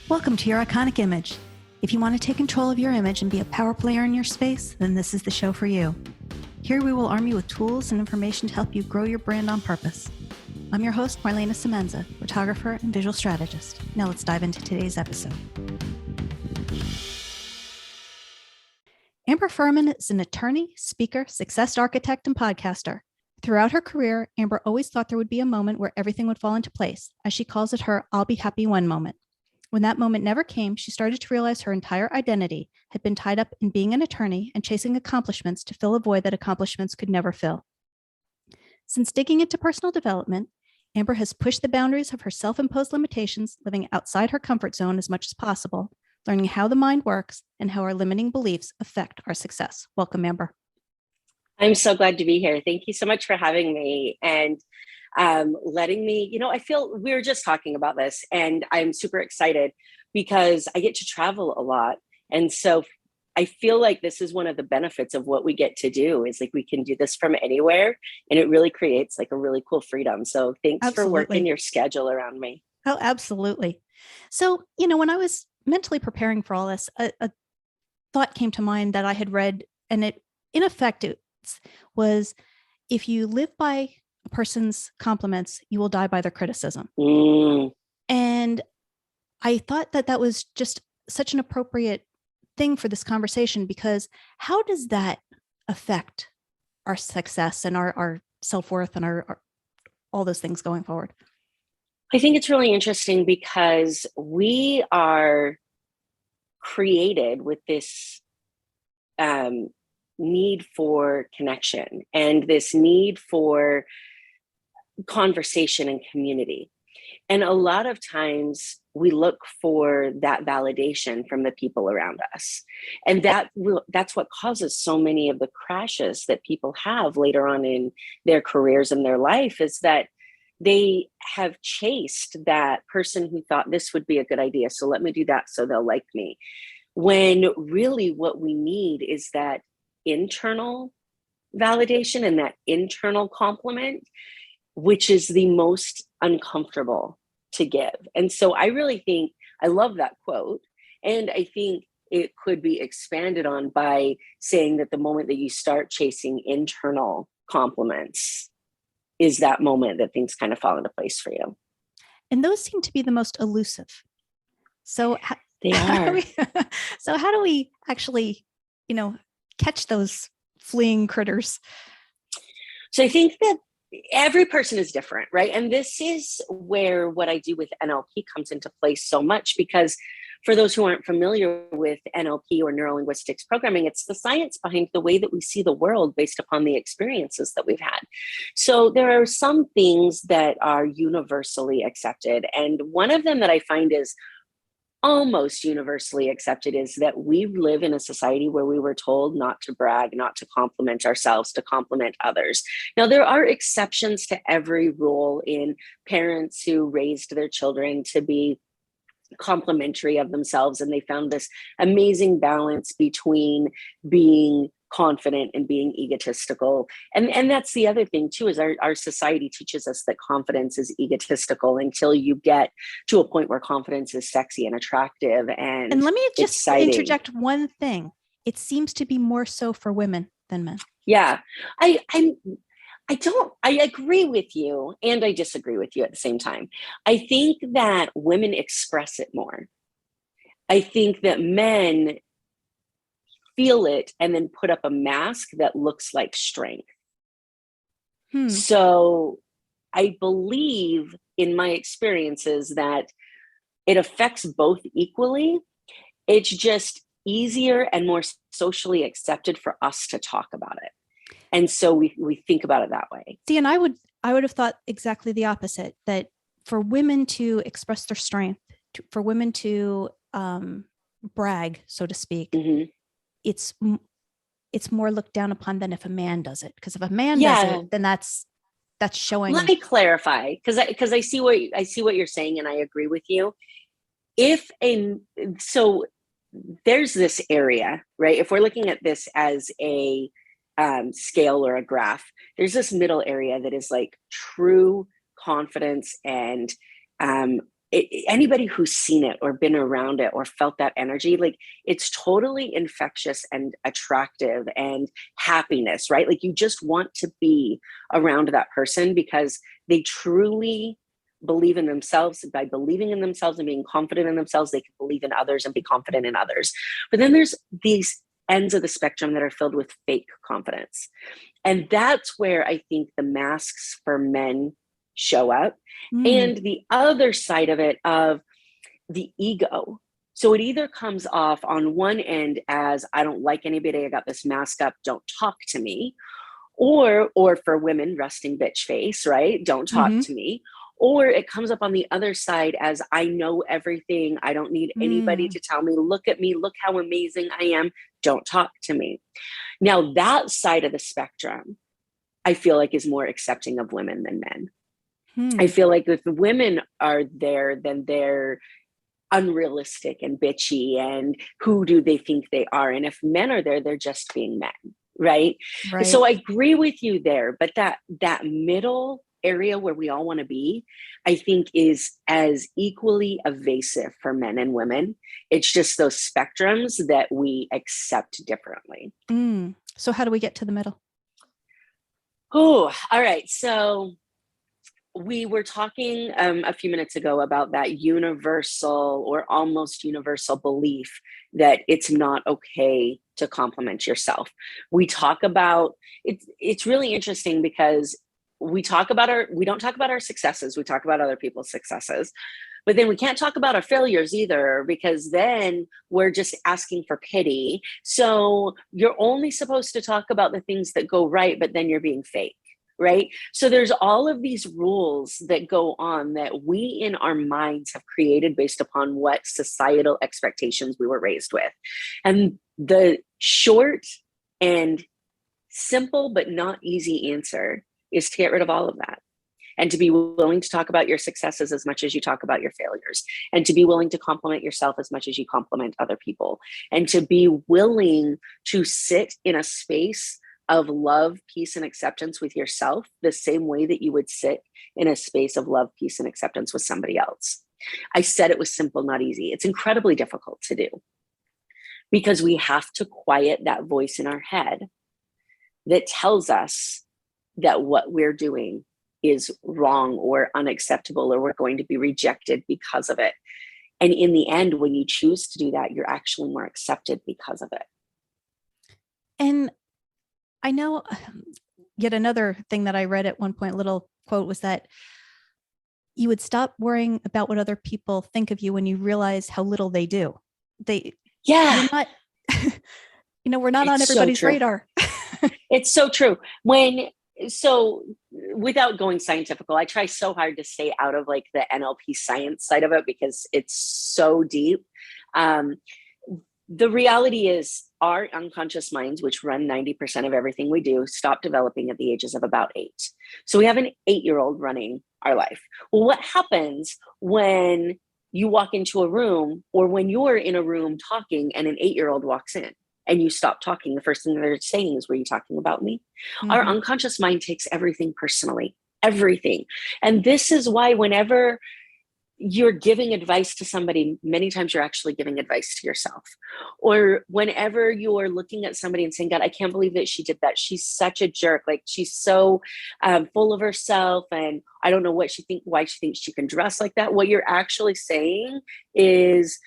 Welcome to Your Iconic Image. If you want to take control of your image and be a power player in your space, then this is the show for you. Here we will arm you with tools and information to help you grow your brand on purpose. I'm your host, Marlana Semenza, photographer and visual strategist. Now let's dive into today's episode. Amber Fuhriman is an attorney, speaker, success architect, and podcaster. Throughout her career, Amber always thought there would be a moment where everything would fall into place, as she calls it her I'll be happy when moment. When that moment never came, she started to realize her entire identity had been tied up in being an attorney and chasing accomplishments to fill a void that accomplishments could never fill. Since digging into personal development, Amber has pushed the boundaries of her self-imposed limitations, living outside her comfort zone as much as possible, learning how the mind works and how our limiting beliefs affect our success. Welcome, Amber. I'm so glad to be here. Thank you so much for having me and letting me, I feel we were just talking about this and I'm super excited because I get to travel a lot. And so I feel like this is one of the benefits of what we get to do is like we can do this from anywhere and it really creates like a really cool freedom. So thanks for working your schedule around me. Oh, absolutely. So, when I was mentally preparing for all this, a thought came to mind that I had read, and it, in effect, it was if you live by a person's compliments, you will die by their criticism. And I thought that was just such an appropriate thing for this conversation, because how does that affect our success and our self-worth and our all those things going forward? I think it's really interesting because we are created with this need for connection and this need for conversation and community. And a lot of times we look for that validation from the people around us. And that's what causes so many of the crashes that people have later on in their careers and their life, is that they have chased that person who thought this would be a good idea. So let me do that so they'll like me. When really what we need is that internal validation and that internal compliment, which is the most uncomfortable to give. And so I really think, I love that quote. And I think it could be expanded on by saying that the moment that you start chasing internal compliments is that moment that things kind of fall into place for you. And those seem to be the most elusive. So they are. So how do we actually, catch those fleeing critters? So I think that every person is different, right? And this is where what I do with NLP comes into place so much, because for those who aren't familiar with NLP or NeuroLinguistics Programming, it's the science behind the way that we see the world based upon the experiences that we've had. So there are some things that are universally accepted. And one of them that I find is almost universally accepted is that we live in a society where we were told not to brag, not to compliment ourselves, to compliment others. Now, there are exceptions to every rule in parents who raised their children to be complimentary of themselves, and they found this amazing balance between being confident and being egotistical. And that's the other thing too, is our society teaches us that confidence is egotistical until you get to a point where confidence is sexy and attractive and let me just exciting. Interject one thing. It seems to be more so for women than men. Yeah. I agree with you and I disagree with you at the same time. I think that women express it more. I think that men feel it and then put up a mask that looks like strength. So I believe in my experiences that it affects both equally. It's just easier and more socially accepted for us to talk about it. And so we think about it that way. See, and I would have thought exactly the opposite, that for women to express their strength, for women to brag, so to speak, it's more looked down upon than if a man does it. Because if a man does it, then that's showing. Let me clarify, because I see what you're saying, and I agree with you. So there's this area, right? If we're looking at this as a scale or a graph, there's this middle area that is like true confidence and anybody who's seen it or been around it or felt that energy, like it's totally infectious and attractive and happiness, right? Like you just want to be around that person because they truly believe in themselves. By believing in themselves and being confident in themselves, they can believe in others and be confident in others. But then there's these ends of the spectrum that are filled with fake confidence. And that's where I think the masks for men show up. And the other side of it, of the ego. So it either comes off on one end as, I don't like anybody, I got this mask up, don't talk to me. Or for women, resting bitch face, right? Don't talk to me. Or it comes up on the other side as, I know everything. I don't need anybody to tell me, look at me, look how amazing I am. Don't talk to me. Now, that side of the spectrum, I feel like is more accepting of women than men. I feel like if the women are there, then they're unrealistic and bitchy, and who do they think they are? And if men are there, they're just being men, right? So I agree with you there, but that middle area where we all want to be, I think is as equally evasive for men and women. It's just those spectrums that we accept differently. So how do we get to the middle? Oh, all right. So we were talking a few minutes ago about that universal or almost universal belief that it's not okay to compliment yourself. We talk about it's really interesting because we don't talk about our successes. We talk about other people's successes, but then we can't talk about our failures either, because then we're just asking for pity. So you're only supposed to talk about the things that go right, but then you're being fake. Right? So there's all of these rules that go on that we in our minds have created based upon what societal expectations we were raised with. And the short and simple but not easy answer is to get rid of all of that, and to be willing to talk about your successes as much as you talk about your failures, and to be willing to compliment yourself as much as you compliment other people, and to be willing to sit in a space of love, peace, and acceptance with yourself the same way that you would sit in a space of love, peace, and acceptance with somebody else. I said it was simple, not easy. It's incredibly difficult to do because we have to quiet that voice in our head that tells us that what we're doing is wrong or unacceptable, or we're going to be rejected because of it. And in the end, when you choose to do that, you're actually more accepted because of it. And I know yet another thing that I read at one point, little quote, was that you would stop worrying about what other people think of you when you realize how little they do. You're not, we're not on everybody's radar. It's so true. So without going scientific, I try so hard to stay out of like the NLP science side of it because it's so deep. The reality is our unconscious minds, which run 90% of everything we do, stop developing at the ages of about 8. So we have an 8-year-old running our life. Well, what happens when you walk into a room, or when you're in a room talking and an 8-year-old walks in and you stop talking? The first thing they're saying is, were you talking about me? Our unconscious mind takes everything personally, everything. And this is why whenever you're giving advice to somebody, many times you're actually giving advice to yourself. Or whenever you're looking at somebody and saying, God, I can't believe that she did that. She's such a jerk. Like, she's so full of herself, and I don't know why she thinks she can dress like that. What you're actually saying is,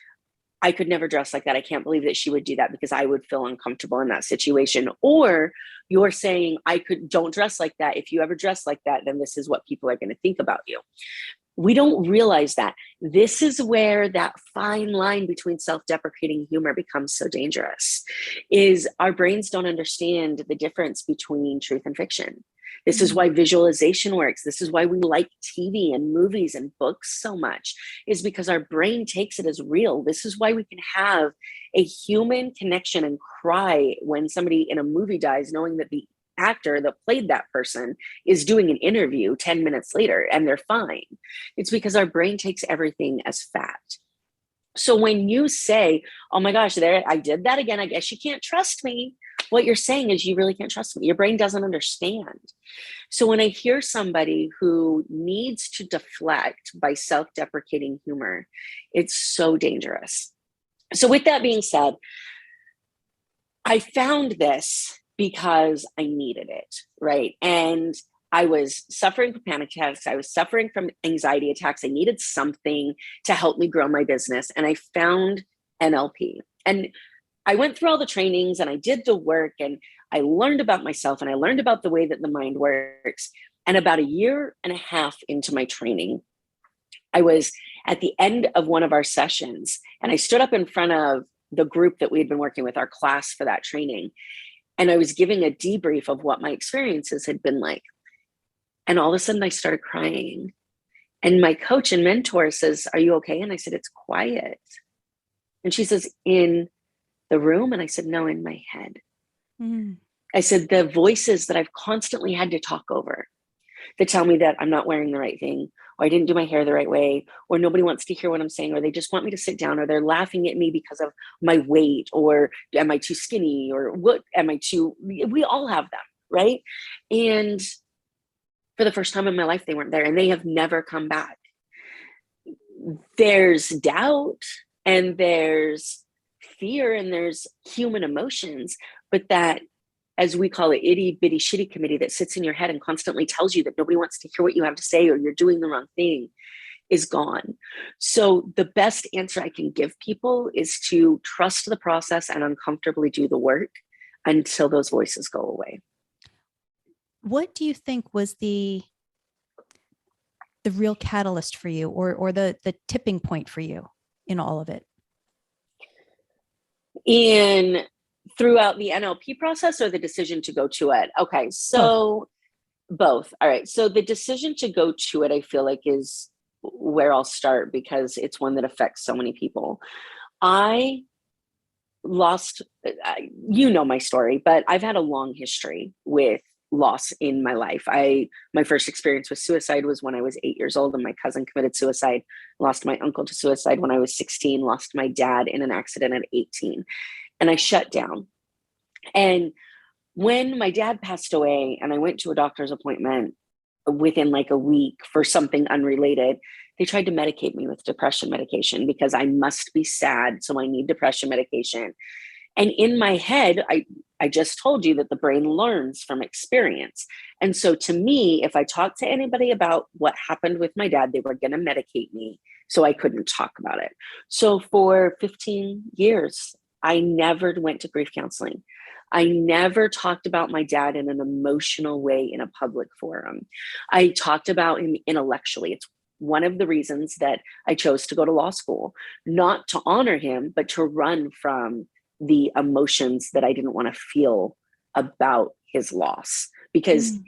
I could never dress like that. I can't believe that she would do that because I would feel uncomfortable in that situation. Or you're saying, don't dress like that. If you ever dress like that, then this is what people are going to think about you. We don't realize that. This is where that fine line between self-deprecating humor becomes so dangerous, is our brains don't understand the difference between truth and fiction. This is why visualization works. This is why we like TV and movies and books so much, is because our brain takes it as real. This is why we can have a human connection and cry when somebody in a movie dies, knowing that the actor that played that person is doing an interview 10 minutes later and they're fine. It's because our brain takes everything as fact. So when you say, oh my gosh, I did that again, I guess you can't trust me. what you're saying is you really can't trust me. Your brain doesn't understand. So when I hear somebody who needs to deflect by self-deprecating humor, it's so dangerous. So with that being said, I found this because I needed it, right? And I was suffering from panic attacks. I was suffering from anxiety attacks. I needed something to help me grow my business. And I found NLP. And I went through all the trainings and I did the work and I learned about myself and I learned about the way that the mind works. And about 1.5 years into my training, I was at the end of one of our sessions and I stood up in front of the group that we had been working with, our class for that training. And I was giving a debrief of what my experiences had been like. And all of a sudden I started crying. And my coach and mentor says, "Are you okay?" And I said, "It's quiet." And she says, "In the room?" And I said, "No, in my head." I said, "The voices that I've constantly had to talk over that tell me that I'm not wearing the right thing, or I didn't do my hair the right way, or nobody wants to hear what I'm saying, or they just want me to sit down, or they're laughing at me because of my weight, or am I too skinny, or what am I too," we all have them, right? And for the first time in my life, they weren't there and they have never come back. There's doubt and there's fear and there's human emotions, but that, as we call it, itty bitty shitty committee that sits in your head and constantly tells you that nobody wants to hear what you have to say or you're doing the wrong thing, is gone. So the best answer I can give people is to trust the process and uncomfortably do the work until those voices go away. What do you think was the real catalyst for you, or the tipping point for you in all of it? Throughout the NLP process or the decision to go to it? Okay, so both. All right. So the decision to go to it, I feel like, is where I'll start because it's one that affects so many people. I lost, you know my story, but I've had a long history with loss in my life. My first experience with suicide was when I was 8 years old and my cousin committed suicide, lost my uncle to suicide when I was 16, lost my dad in an accident at 18. And I shut down. And when my dad passed away and I went to a doctor's appointment within like a week for something unrelated, they tried to medicate me with depression medication because I must be sad, so I need depression medication. And in my head, I just told you that the brain learns from experience. And so to me, if I talked to anybody about what happened with my dad, they were going to medicate me so I couldn't talk about it. So for 15 years, I never went to grief counseling. I never talked about my dad in an emotional way in a public forum. I talked about him intellectually. It's one of the reasons that I chose to go to law school, not to honor him, but to run from the emotions that I didn't want to feel about his loss. Because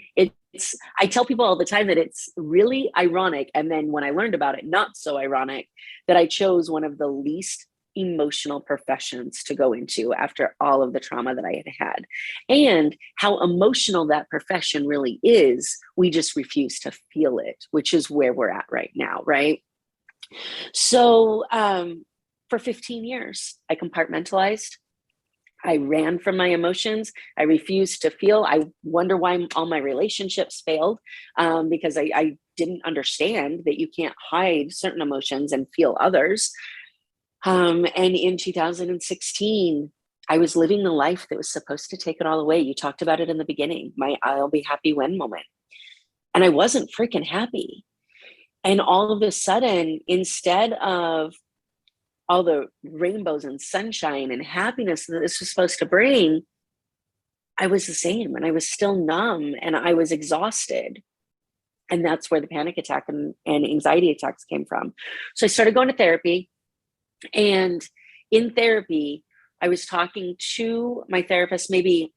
I tell people all the time that it's really ironic. And then when I learned about it, not so ironic, that I chose one of the least emotional professions to go into after all of the trauma that I had had, and how emotional that profession really is. We just refuse to feel it, which is where we're at right now. Right. So, for 15 years, I compartmentalized. I ran from my emotions. I refused to feel. I wonder why all my relationships failed, because I didn't understand that you can't hide certain emotions and feel others. And in 2016, I was living the life that was supposed to take it all away. You talked about it in the beginning, my I'll be happy when moment. And I wasn't freaking happy. And all of a sudden, instead of all the rainbows and sunshine and happiness that this was supposed to bring, I was the same and I was still numb and I was exhausted. And that's where the panic attack and anxiety attacks came from. So I started going to therapy. And in therapy, I was talking to my therapist maybe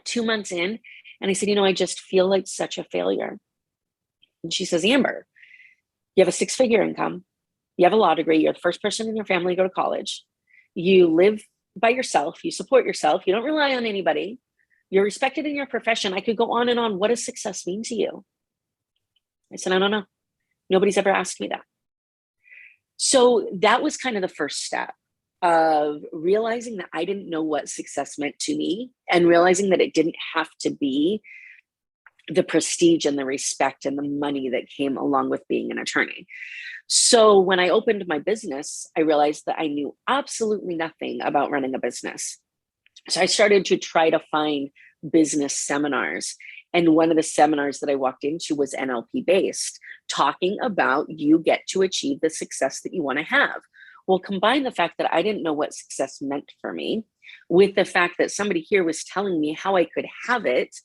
2 months in. And I said, I just feel like such a failure. And she says, Amber, you have a 6-figure income. You have a law degree. You're the first person in your family to go to college. You live by yourself. You support yourself. You don't rely on anybody. You're respected in your profession. I could go on and on. What does success mean to you? I said, I don't know. Nobody's ever asked me that. So that was kind of the first step. of realizing that I didn't know what success meant to me, and realizing that it didn't have to be the prestige and the respect and the money that came along with being an attorney. So when I opened my business, I realized that I knew absolutely nothing about running a business. So I started to try to find business seminars. And one of the seminars that I walked into was NLP based, talking about you get to achieve the success that you want to have. Well, combine the fact that I didn't know what success meant for me with the fact that somebody here was telling me how I could have it.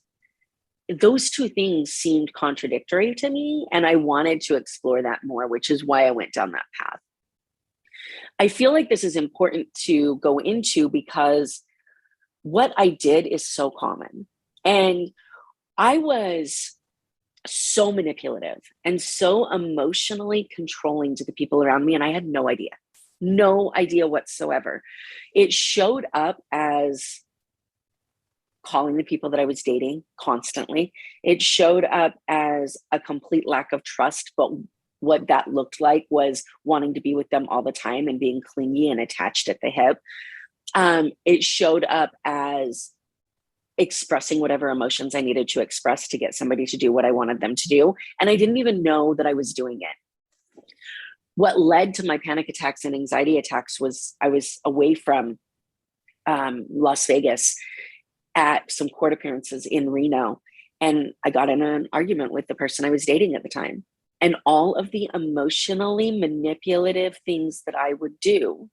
Those two things seemed contradictory to me, and I wanted to explore that more, which is why I went down that path. I feel like this is important to go into because what I did is so common. And I was so manipulative and so emotionally controlling to the people around me, and I had no idea whatsoever. It showed up as calling the people that I was dating constantly. It showed up as a complete lack of trust, but what that looked like was wanting to be with them all the time and being clingy and attached at the hip. It showed up as expressing whatever emotions I needed to express to get somebody to do what I wanted them to do. And I didn't even know that I was doing it. What led to my panic attacks and anxiety attacks was I was away from Las Vegas at some court appearances in Reno. And I got in an argument with the person I was dating at the time. And all of the emotionally manipulative things that I would do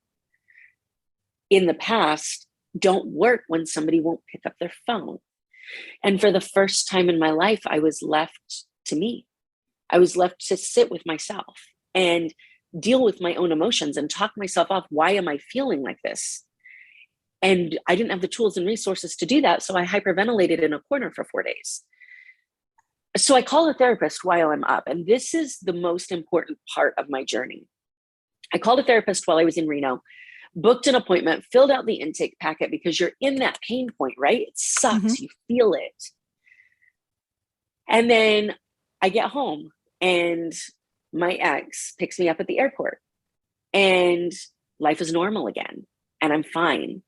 in the past don't work when somebody won't pick up their phone. And for the first time in my life, I was left to me. I was left to sit with myself and deal with my own emotions and talk myself off. Why am I feeling like this? And I didn't have the tools and resources to do that. So I hyperventilated in a corner for 4 days. So I called a therapist while I'm up. And this is the most important part of my journey. I called a therapist while I was in Reno, booked an appointment, filled out the intake packet because you're in that pain point, right? It sucks. Mm-hmm. You feel it. And then I get home and my ex picks me up at the airport and life is normal again. And I'm fine.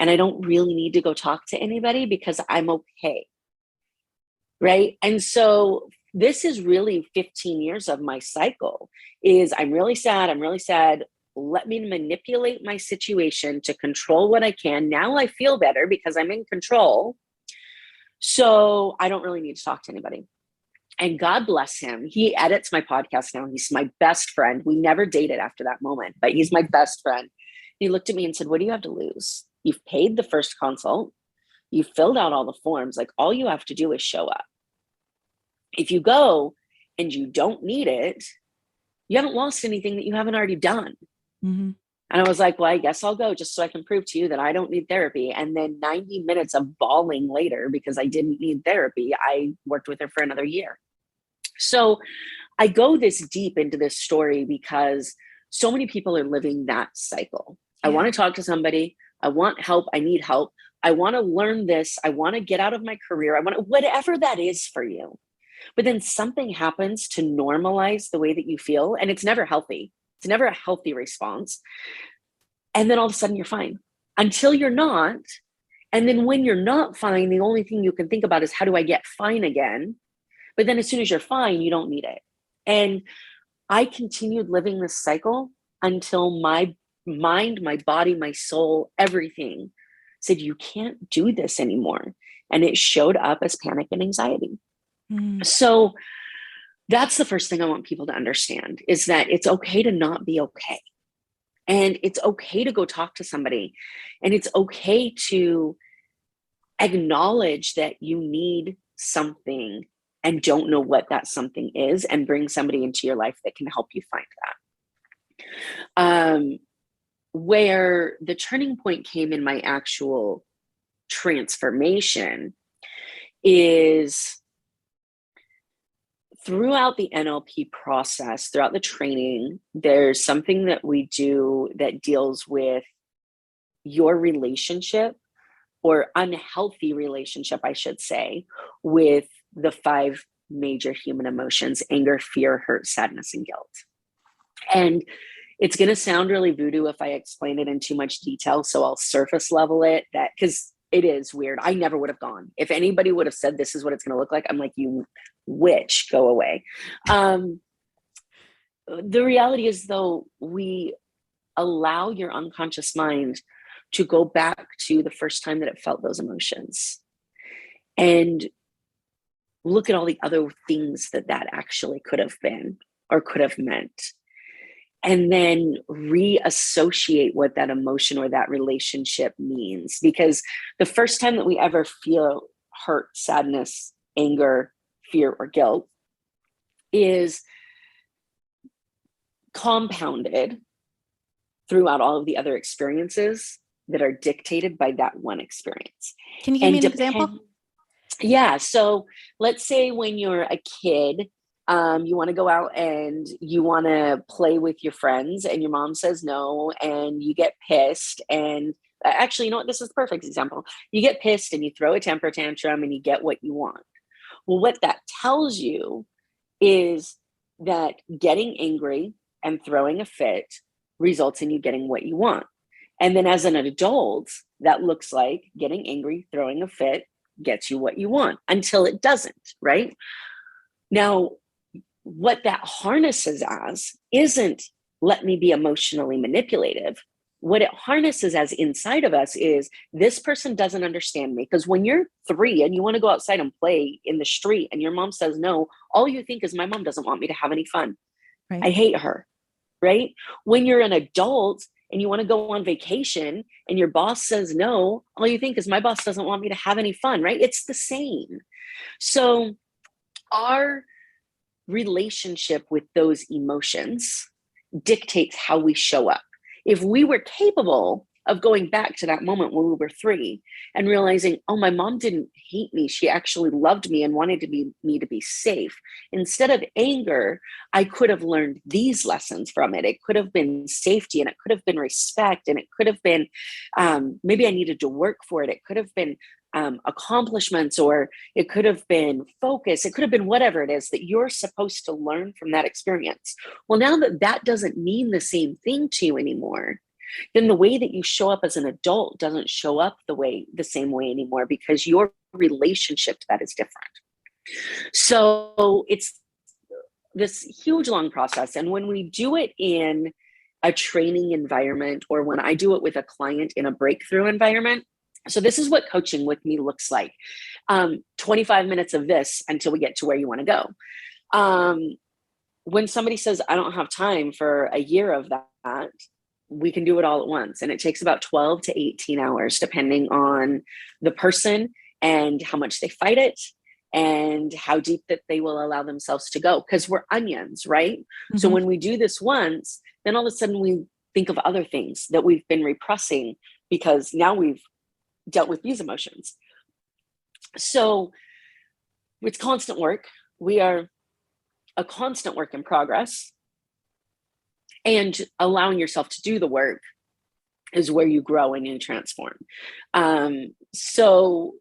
And I don't really need to go talk to anybody because I'm okay. Right. And so this is really 15 years of my cycle is I'm really sad. Let me manipulate my situation to control what I can. Now I feel better because I'm in control. So I don't really need to talk to anybody. And God bless him. He edits my podcast now. He's my best friend. We never dated after that moment, but he's my best friend. He looked at me and said, what do you have to lose? You've paid the first consult. You've filled out all the forms. Like all you have to do is show up. If you go and you don't need it, you haven't lost anything that you haven't already done. Mm-hmm. And I was like, well, I guess I'll go just so I can prove to you that I don't need therapy. And then 90 minutes of bawling later, because I didn't need therapy, I worked with her for another year. So I go this deep into this story because so many people are living that cycle. Yeah. I want to talk to somebody. I want help. I need help. I want to learn this. I want to get out of my career. I want to, whatever that is for you. But then something happens to normalize the way that you feel. And it's never healthy. It's never a healthy response. And then all of a sudden you're fine until you're not. And then when you're not fine, the only thing you can think about is how do I get fine again? But then as soon as you're fine, you don't need it. And I continued living this cycle until my mind, my body, my soul, everything said, you can't do this anymore. And it showed up as panic and anxiety. So that's the first thing I want people to understand is that it's okay to not be okay. And it's okay to go talk to somebody. And it's okay to acknowledge that you need something and don't know what that something is and bring somebody into your life that can help you find that. Where the turning point came in my actual transformation is throughout the NLP process, throughout the training, there's something that we do that deals with your relationship or unhealthy relationship, I should say, with the 5 major human emotions: anger, fear, hurt, sadness, and guilt. And It's going to sound really voodoo if I explain it in too much detail. So I'll surface level it, that because it is weird. I never would have gone. If anybody would have said, this is what it's going to look like, I'm like, you witch, go away. The reality is, though, we allow your unconscious mind to go back to the first time that it felt those emotions and look at all the other things that that actually could have been or could have meant, and then reassociate what that emotion or that relationship means. Because the first time that we ever feel hurt, sadness, anger, fear, or guilt is compounded throughout all of the other experiences that are dictated by that one experience. Can you give me an example? Yeah. So let's say when you're a kid, you want to go out and you want to play with your friends and your mom says no, and you get pissed. And actually, you know what? This is the perfect example. You get pissed and you throw a temper tantrum and you get what you want. Well, what that tells you is that getting angry and throwing a fit results in you getting what you want. And then as an adult, that looks like getting angry, throwing a fit gets you what you want until it doesn't, right? Now, what that harnesses as isn't let me be emotionally manipulative. What it harnesses as inside of us is this person doesn't understand me. Because when you're 3 and you want to go outside and play in the street and your mom says no, all you think is my mom doesn't want me to have any fun. Right. I hate her, right? When you're an adult and you want to go on vacation and your boss says no, all you think is my boss doesn't want me to have any fun, right? It's the same. So our relationship with those emotions dictates how we show up. If we were capable of going back to that moment when we were 3 and realizing, oh, my mom didn't hate me. She actually loved me and wanted me to be safe. Instead of anger, I could have learned these lessons from it. It could have been safety, and it could have been respect, and it could have been maybe I needed to work for it. It could have been accomplishments, or it could have been focus. It could have been whatever it is that you're supposed to learn from that experience. Well, now that that doesn't mean the same thing to you anymore, then the way that you show up as an adult doesn't show up the same way anymore, because your relationship to that is different. So it's this huge, long process. And when we do it in a training environment, or when I do it with a client in a breakthrough environment, so this is what coaching with me looks like. 25 minutes of this until we get to where you want to go. When somebody says, I don't have time for a year of that, we can do it all at once. And it takes about 12 to 18 hours, depending on the person and how much they fight it and how deep that they will allow themselves to go. Because we're onions, right? Mm-hmm. So when we do this once, then all of a sudden we think of other things that we've been repressing because now we've dealt with these emotions. So it's constant work. We are a constant work in progress. And allowing yourself to do the work is where you grow and you transform. So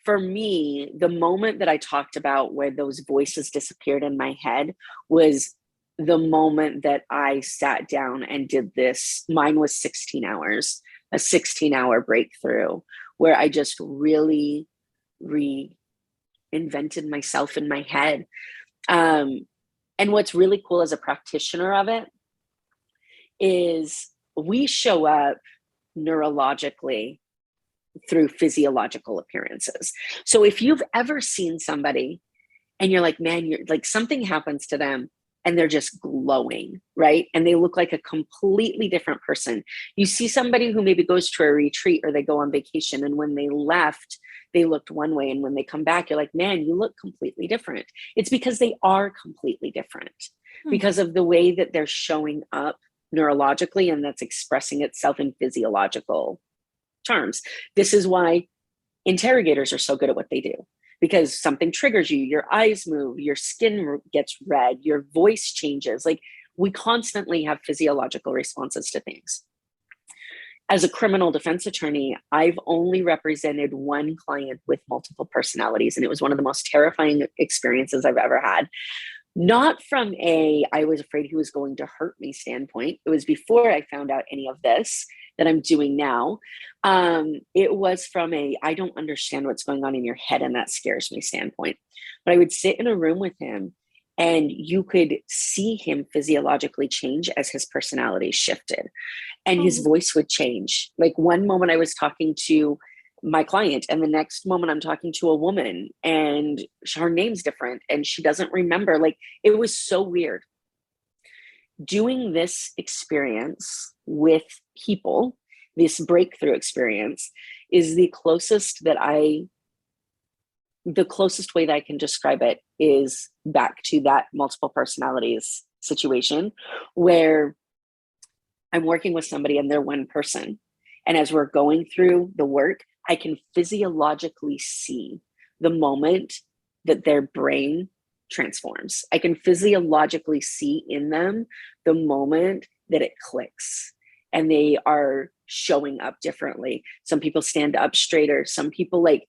for me, the moment that I talked about where those voices disappeared in my head was the moment that I sat down and did this. Mine was 16 hours, a 16-hour breakthrough where I just really reinvented myself in my head. And what's really cool as a practitioner of it is we show up neurologically through physiological appearances. So if you've ever seen somebody and you're like, man, you're like, something happens to them and they're just glowing, right? And they look like a completely different person. You see somebody who maybe goes to a retreat or they go on vacation, and when they left, they looked one way. And when they come back, you're like, man, you look completely different. It's because they are completely different because of the way that they're showing up neurologically, and that's expressing itself in physiological terms. This is why interrogators are so good at what they do, because something triggers you, your eyes move, your skin gets red, your voice changes. Like, we constantly have physiological responses to things. As a criminal defense attorney, I've only represented one client with multiple personalities, and it was one of the most terrifying experiences I've ever had. Not from I was afraid he was going to hurt me standpoint. It was before I found out any of this that I'm doing now. It was from I don't understand what's going on in your head, and that scares me standpoint. But I would sit in a room with him, and you could see him physiologically change as his personality shifted, and his voice would change. Like one moment I was talking to my client, and the next moment I'm talking to a woman, and her name's different and she doesn't remember. Like, it was so weird. Doing this experience with people, this breakthrough experience, is the closest way that I can describe it is back to that multiple personalities situation where I'm working with somebody and they're one person. And as we're going through the work, I can physiologically see the moment that their brain transforms. I can physiologically see in them the moment that it clicks and they are showing up differently. Some people stand up straighter. Some people, like,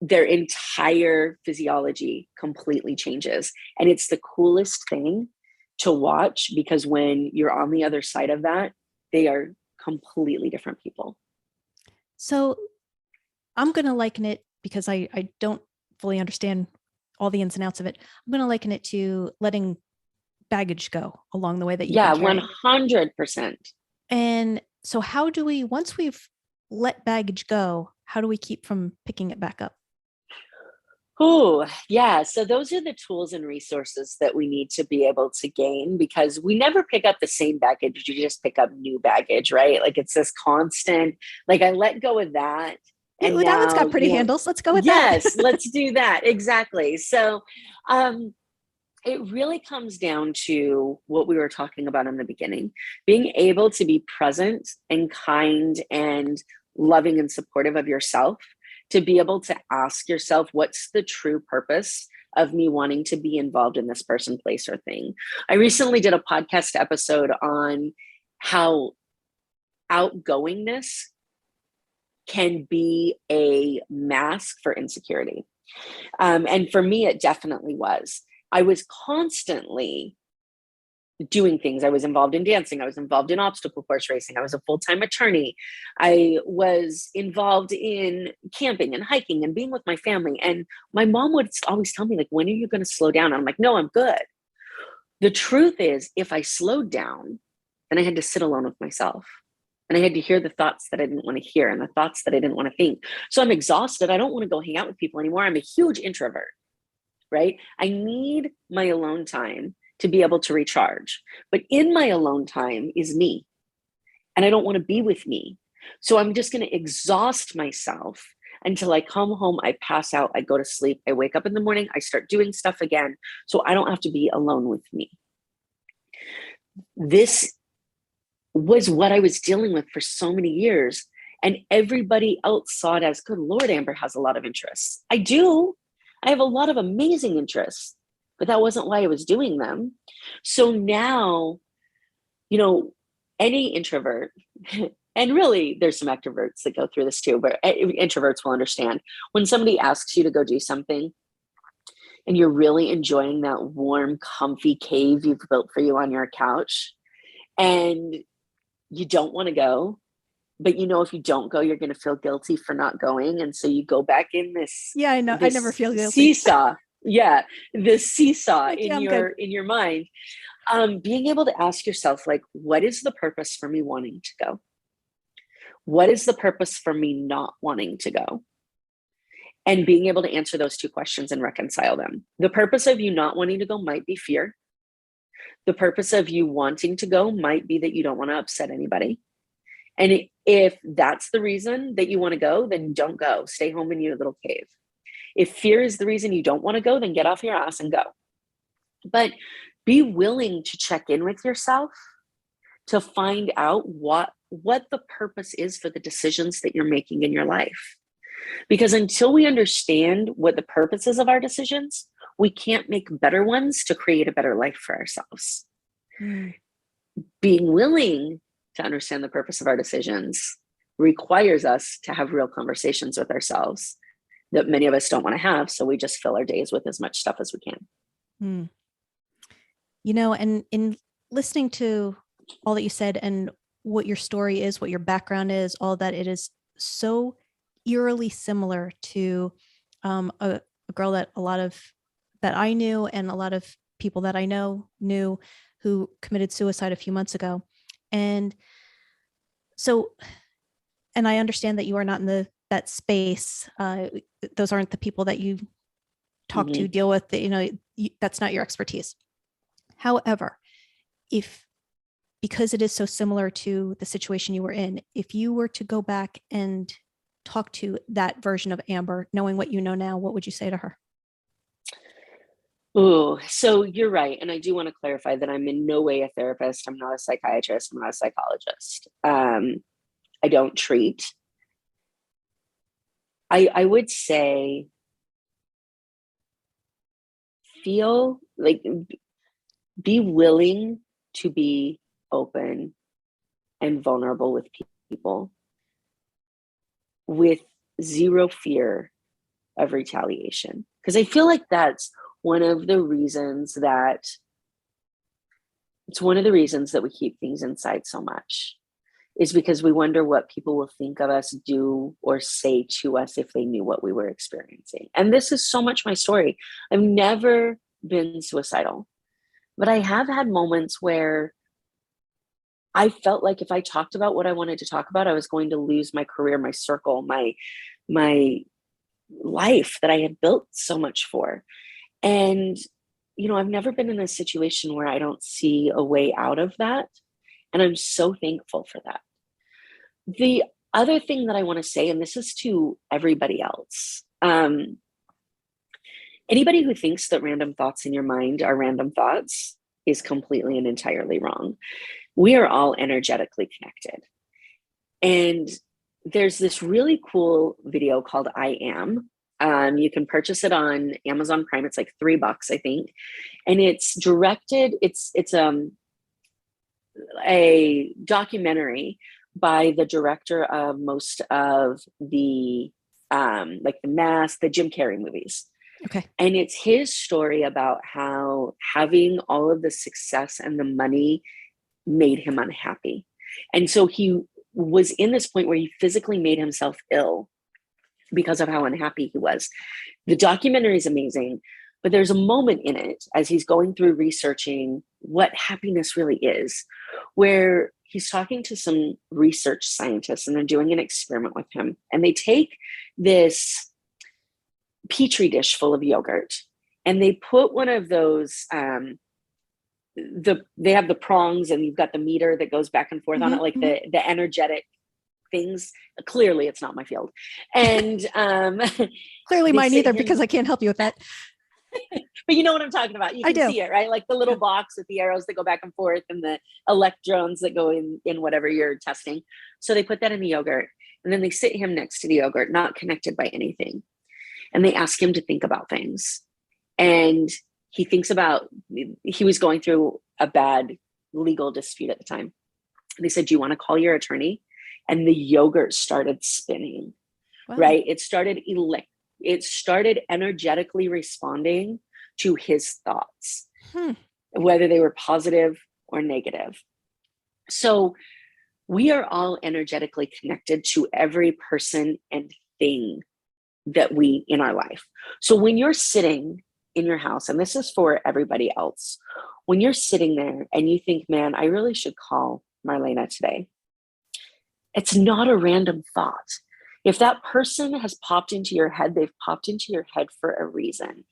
their entire physiology completely changes. And it's the coolest thing to watch, because when you're on the other side of that, they are completely different people. So I'm going to liken it, because I don't fully understand all the ins and outs of it. I'm going to liken it to letting baggage go along the way that you've been carrying. 100%. And so how do we, once we've let baggage go, how do we keep from picking it back up? Oh, yeah. So those are the tools and resources that we need to be able to gain, because we never pick up the same baggage. You just pick up new baggage, right? Like, it's this constant, like, I let go of that. And that now, one's got pretty handles. Let's go with that. Yes, let's do that. Exactly. So it really comes down to what we were talking about in the beginning, being able to be present and kind and loving and supportive of yourself, to be able to ask yourself, what's the true purpose of me wanting to be involved in this person, place, or thing? I recently did a podcast episode on how outgoingness can be a mask for insecurity. And for me, it definitely was. I was constantly doing things. I was involved in dancing. I was involved in obstacle course racing. I was a full-time attorney. I was involved in camping and hiking and being with my family. And my mom would always tell me, like, when are you going to slow down? And I'm like, no, I'm good. The truth is, if I slowed down, then I had to sit alone with myself. And I had to hear the thoughts that I didn't want to hear and the thoughts that I didn't want to think. So I'm exhausted. I don't want to go hang out with people anymore. I'm a huge introvert, right? I need my alone time to be able to recharge. But in my alone time is me. And I don't want to be with me. So I'm just going to exhaust myself until I come home, I pass out, I go to sleep, I wake up in the morning, I start doing stuff again. So I don't have to be alone with me. This was what I was dealing with for so many years. And everybody else saw it as, good Lord, Amber has a lot of interests. I do. I have a lot of amazing interests, but that wasn't why I was doing them. So now, any introvert, and really there's some extroverts that go through this too, but introverts will understand when somebody asks you to go do something and you're really enjoying that warm, comfy cave you've built for you on your couch, and you don't want to go, but if you don't go, you're going to feel guilty for not going. And so you go back in this. Yeah, I know. I never feel guilty. Seesaw. Yeah. The seesaw Like, in your mind. Being able to ask yourself, like, what is the purpose for me wanting to go? What is the purpose for me not wanting to go? And being able to answer those two questions and reconcile them. The purpose of you not wanting to go might be fear. The purpose of you wanting to go might be that you don't want to upset anybody. And if that's the reason that you want to go, then don't go. Stay home in your little cave. If fear is the reason you don't want to go, then get off your ass and go. But be willing to check in with yourself to find out what the purpose is for the decisions that you're making in your life. Because until we understand what the purpose is of our decisions, we can't make better ones to create a better life for ourselves. Being willing to understand the purpose of our decisions requires us to have real conversations with ourselves that many of us don't want to have. So we just fill our days with as much stuff as we can. Mm. You know, and in listening to all that you said and what your story is, what your background is, all that, it is so eerily similar to a girl that a lot of that I knew and a lot of people that I know knew who committed suicide a few months ago. And so, and I understand that you are not in that space. Those aren't the people that you talk to, deal with. That's not your expertise. However, if because it is so similar to the situation you were in, if you were to go back and talk to that version of Amber, knowing what you know now, what would you say to her? Oh, so you're right. And I do want to clarify that I'm in no way a therapist. I'm not a psychiatrist. I'm not a psychologist. I don't treat. I would say feel like be willing to be open and vulnerable with people with zero fear of retaliation. Because I feel like that's one of the reasons that we keep things inside so much, is because we wonder what people will think of us, do, or say to us if they knew what we were experiencing. And this is so much my story. I've never been suicidal, but I have had moments where I felt like if I talked about what I wanted to talk about, I was going to lose my career, my circle, my life that I had built so much for. And, I've never been in a situation where I don't see a way out of that. And I'm so thankful for that. The other thing that I want to say, and this is to everybody else, anybody who thinks that random thoughts in your mind are random thoughts is completely and entirely wrong. We are all energetically connected. And there's this really cool video called I Am. You can purchase it on Amazon Prime. It's like $3, I think. And it's directed, it's a documentary by the director of most of the like the Mask, the Jim Carrey movies. Okay. And it's his story about how having all of the success and the money made him unhappy. And so he was in this point where he physically made himself ill because of how unhappy he was. The documentary is amazing, but there's a moment in it as he's going through researching what happiness really is, where he's talking to some research scientists and they're doing an experiment with him. And they take this petri dish full of yogurt and they put one of those, they have the prongs and you've got the meter that goes back and forth on it, like the energetic things. Clearly it's not my field. And clearly mine either, because I can't help you with that. But you know what I'm talking about. You can see it, right? Like the little box with the arrows that go back and forth and the electrons that go in whatever you're testing. So they put that in the yogurt and then they sit him next to the yogurt, not connected by anything. And they ask him to think about things. And he was going through a bad legal dispute at the time. And they said, do you want to call your attorney? And the yogurt started spinning, right? It started energetically responding to his thoughts, whether they were positive or negative. So we are all energetically connected to every person and thing that we in our life. So when you're sitting in your house, and this is for everybody else, when you're sitting there and you think, man, I really should call Marlana today, it's not a random thought. If that person has popped into your head, they've popped into your head for a reason.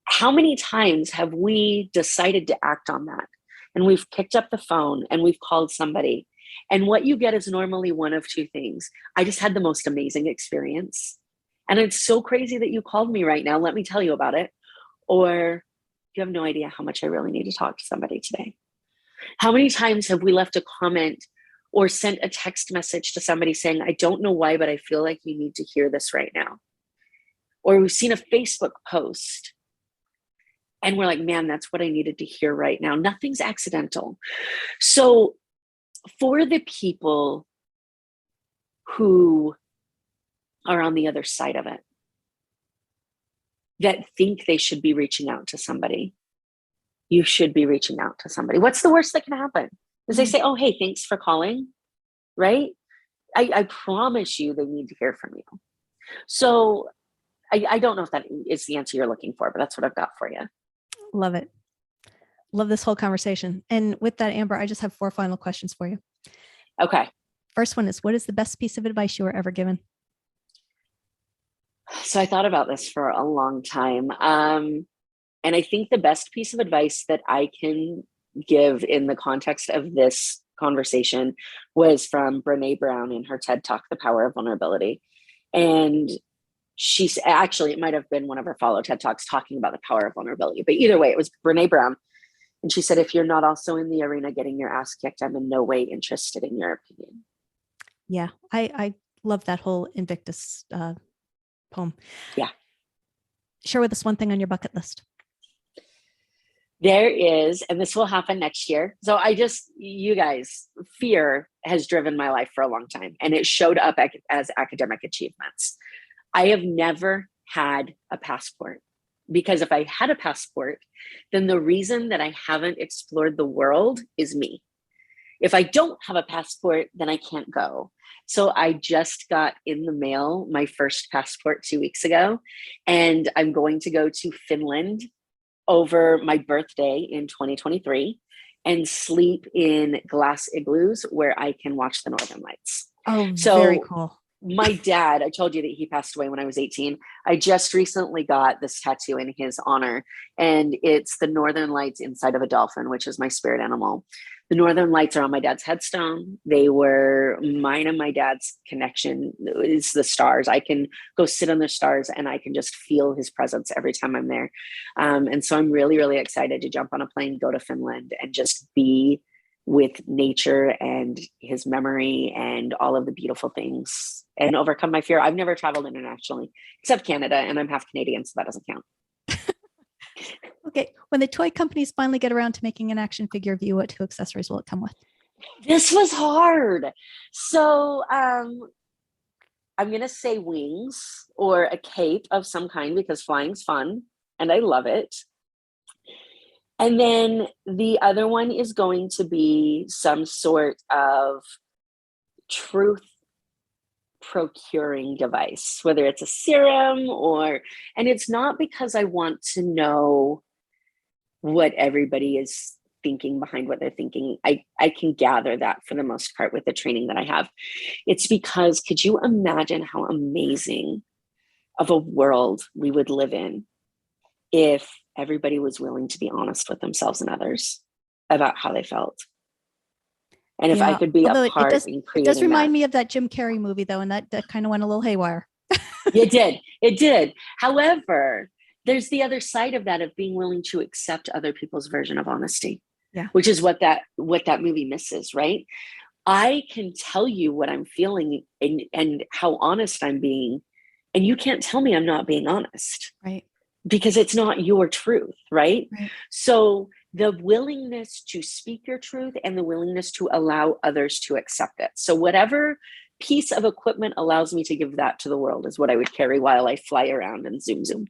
How many times have we decided to act on that? And we've picked up the phone and we've called somebody. And what you get is normally one of two things. I just had the most amazing experience. And it's so crazy that you called me right now. Let me tell you about it. Or you have no idea how much I really need to talk to somebody today. How many times have we left a comment or sent a text message to somebody saying, I don't know why, but I feel like you need to hear this right now. Or we've seen a Facebook post and we're like, man, that's what I needed to hear right now. Nothing's accidental. So for the people who are on the other side of it, that think they should be reaching out to somebody, you should be reaching out to somebody. What's the worst that can happen? Is they say, oh, hey, thanks for calling, right? I promise you they need to hear from you. So I don't know if that is the answer you're looking for, but that's what I've got for you. Love it. Love this whole conversation. And with that, Amber, I just have 4 final questions for you. Okay. First one is, what is the best piece of advice you were ever given? So I thought about this for a long time. And I think the best piece of advice that I can give in the context of this conversation was from Brene Brown in her TED Talk, The Power of Vulnerability. And she's actually, it might have been one of her follow TED Talks talking about the power of vulnerability, but either way, it was Brene Brown. And she said, if you're not also in the arena getting your ass kicked, I'm in no way interested in your opinion. Yeah, I love that whole Invictus poem. Yeah. Share with us one thing on your bucket list. There is, and this will happen next year. So you guys, fear has driven my life for a long time, and it showed up as academic achievements. I have never had a passport, because if I had a passport, then the reason that I haven't explored the world is me. If I don't have a passport, then I can't go. So I just got in the mail my first passport 2 weeks ago, and I'm going to go to Finland over my birthday in 2023 and sleep in glass igloos where I can watch the Northern Lights. Oh, so very cool. My dad, I told you that he passed away when I was 18. I just recently got this tattoo in his honor, and it's the Northern Lights inside of a dolphin, which is my spirit animal. The Northern Lights are on my dad's headstone. They were mine and my dad's connection. It's the stars. I can go sit on the stars and I can just feel his presence every time I'm there. And so I'm really, really excited to jump on a plane, go to Finland, and just be with nature and his memory and all of the beautiful things and overcome my fear. I've never traveled internationally except Canada, and I'm half Canadian, so that doesn't count. Okay. When the toy companies finally get around to making an action figure of you, what 2 accessories will it come with? This was hard. So I'm going to say wings or a cape of some kind, because flying's fun and I love it. And then the other one is going to be some sort of truth procuring device, whether it's a serum and it's not because I want to know what everybody is thinking behind what they're thinking. I can gather that for the most part with the training that I have. It's because, could you imagine how amazing of a world we would live in if everybody was willing to be honest with themselves and others about how they felt? And if I could be a part in creating it does remind me of that Jim Carrey movie, though, and that kind of went a little haywire. It did. However, there's the other side of that, of being willing to accept other people's version of honesty, which is what that movie misses, right? I can tell you what I'm feeling and how honest I'm being, and you can't tell me I'm not being honest, right? Because it's not your truth, right? So the willingness to speak your truth and the willingness to allow others to accept it. So whatever piece of equipment allows me to give that to the world is what I would carry while I fly around and zoom.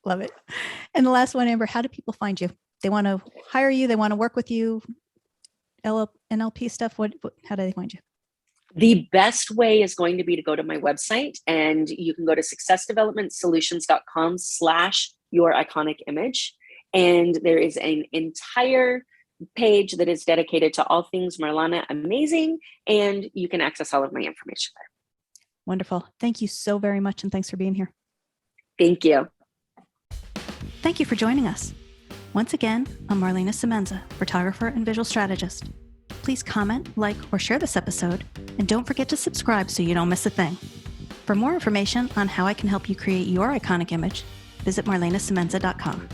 Love it. And the last one, Amber, how do people find you? They want to hire you. They want to work with you. NLP stuff. How do they find you? The best way is going to be to go to my website, and you can go to successdevelopmentsolutions.com/youriconic-image. And there is an entire page that is dedicated to all things Marlana amazing. And you can access all of my information there. Wonderful. Thank you so very much. And thanks for being here. Thank you. Thank you for joining us. Once again, I'm Marlana Semenza, photographer and visual strategist. Please comment, like, or share this episode, and don't forget to subscribe so you don't miss a thing. For more information on how I can help you create your iconic image, visit marlanasemenza.com.